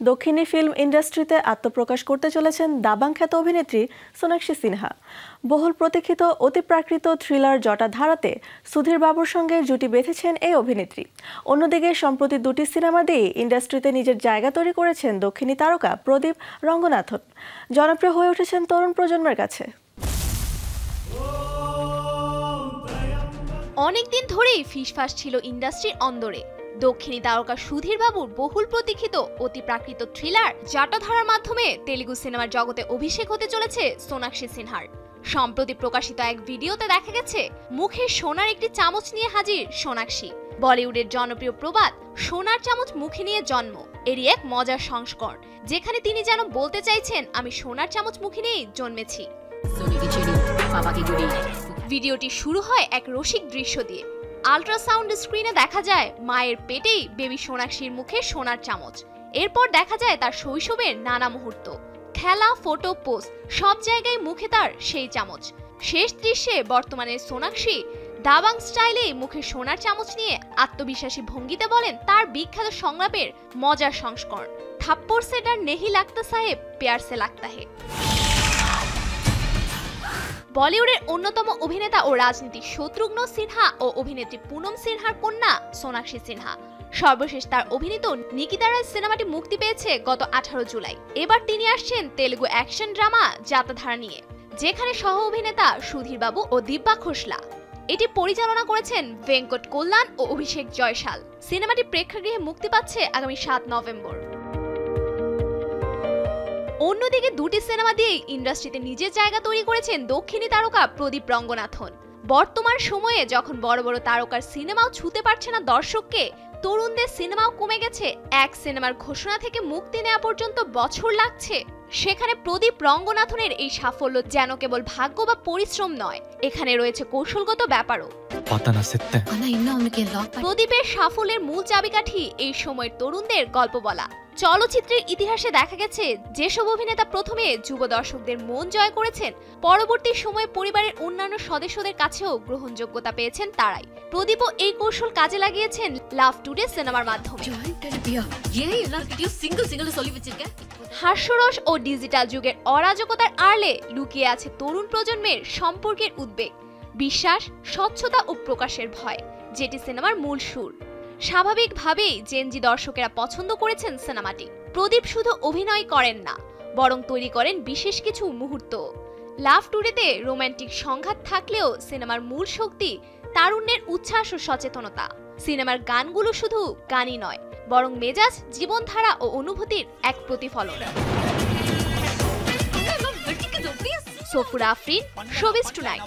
দক্ষিণী ফিল্ম ইন্ডাস্ট্রিতে আত্মপ্রকাশ করতে চলেছেন দাবাং খ্যাত অভিনেত্রী সোনাক্ষী সিনহা। বহুল প্রতীক্ষিত অতিপ্রাকৃত থ্রিলার জটাধারাতে সুধীর বাবুর সঙ্গে জুটি বেঁধেছেন এই অভিনেত্রী। অন্যদিকে সম্প্রতি দুটি সিনেমা দিয়ে ইন্ডাস্ট্রিতে নিজের জায়গা তৈরি করেছেন দক্ষিণী তারকা প্রদীপ রঙ্গনাথন। জনপ্রিয় হয়ে উঠেছেন তরুণ প্রজন্মের কাছে। অনেকদিন ধরেই ফিসফাস ছিল ইন্ডাস্ট্রির অন্দরে। দক্ষিণী তারকা সুধীর বাবুর বহুল প্রতীক্ষিত অতিপ্রাকৃত থ্রিলার জটাধারার মাধ্যমে তেলুগু সিনেমার জগতে অভিষেক হতে চলেছে সোনাক্ষী সিনহার। সম্প্রতি প্রকাশিত এক ভিডিওতে দেখা গেছে মুখে সোনার একটি চামচ নিয়ে হাজির সোনাক্ষী। বলিউডের জনপ্রিয় প্রবাদ সোনার চামচ মুখে নিয়ে জন্ম এরই এক মজার সংস্করণ, যেখানে তিনি যেন বলতে চাইছেন আমি সোনার চামচ মুখে নিয়েই জন্মেছি। ভিডিওটি শুরু হয় এক রসিক দৃশ্য দিয়ে। আল্ট্রাসাউন্ড স্ক্রিনে দেখা যায় মায়ের পেটেই বেবি সোনাক্ষীর মুখে সোনার চামচ। এরপর দেখা যায় তার শৈশবের নানা মুহূর্ত, খেলা, ফটো, পোস্ট, সব জায়গায় মুখে তার সেই চামচ। শেষ দৃশ্যে বর্তমানের সোনাক্ষী দাবাং স্টাইলে মুখে সোনার চামচ নিয়ে আত্মবিশ্বাসী ভঙ্গিতে বলেন তার বিখ্যাত সংলাপের মজার সংস্করণ, থাপ্পড় সে ডর নেহি লাগতা সাহেব, প্যার সে লাগতা হে। বলিউডের অন্যতম অভিনেতা ও রাজনীতিক শত্রুঘ্ন সিনহা ও অভিনেত্রী পুনম সিনহার কন্যা সোনাক্ষী সিনহা। সর্বশেষ তার অভিনীত নিকিতা রাজ সিনেমাটি মুক্তি পেয়েছে গত 18 জুলাই। এবার তিনি আসছেন তেলুগু অ্যাকশন ড্রামা জাতাধারা নিয়ে, যেখানে সহ অভিনেতা সুধীর বাবু ও দিব্যা খোসলা। এটি পরিচালনা করেছেন ভেঙ্কট কল্যাণ ও অভিষেক জয়সাল। সিনেমাটি প্রেক্ষাগৃহে মুক্তি পাচ্ছে আগামী 7 নভেম্বর। অন্যদিকে দুটি সিনেমা দিয়ে ইন্ডাস্ট্রিতে নিজের জায়গা তৈরি করেছেন দক্ষিণী তারকা প্রদীপ রঙ্গনাথন। বর্তমান সময়ে যখন বড় বড় তারকার সিনেমাও ছুঁতে পারছে না দর্শককে, তরুণদের সিনেমাও কমে গেছে, এক সিনেমার ঘোষণা থেকে মুক্তি নেওয়া পর্যন্ত বছর লাগছে, সেখানে প্রদীপ রঙ্গনাথনের এই সাফল্য যেন কেবল ভাগ্য বা পরিশ্রম নয়, এখানে রয়েছে কৌশলগত ব্যাপারও। প্রদীপের সাফল্যের মূল চাবিকাঠি এই সময়ের তরুণদের গল্প বলা। চলচ্চিত্রের ইতিহাসে দেখা গেছে যেসব অভিনেতা প্রথমে যুব দর্শকদের মন জয় করেছেন, পরবর্তী সময়ে পরিবারের অন্যান্য সদস্যদের কাছেও গ্রহণযোগ্যতা পেয়েছেন তারাই। প্রদীপও এই কৌশল কাজে লাগিয়েছেন লাভ টুডে সিনেমার মাধ্যমে। হাস্যরস ও ডিজিটাল যুগের অরাজকতার আড়ালে লুকিয়ে আছে তরুণ প্রজন্মের সম্পর্কের উদ্বেগ, বিশ্বাস, স্বচ্ছতা ও প্রকাশের ভয়, যেটি সিনেমার মূল সুর। স্বাভাবিকভাবেই জেনজি দর্শকেরা পছন্দ করেছেন সিনেমাটি। প্রদীপ শুধু অভিনয় করেন না, বরং তৈরি করেন বিশেষ কিছু মুহূর্ত। লাভ টুডেতে রোমান্টিক সংঘাত থাকলেও সিনেমার মূল শক্তি তারুণ্যের উচ্ছ্বাস ও সচেতনতা। সিনেমার গানগুলো শুধু গানই নয়, বরং মেজাজ, জীবনধারা ও অনুভূতির এক প্রতিফলন। Safura Afrin, showbiz tonight.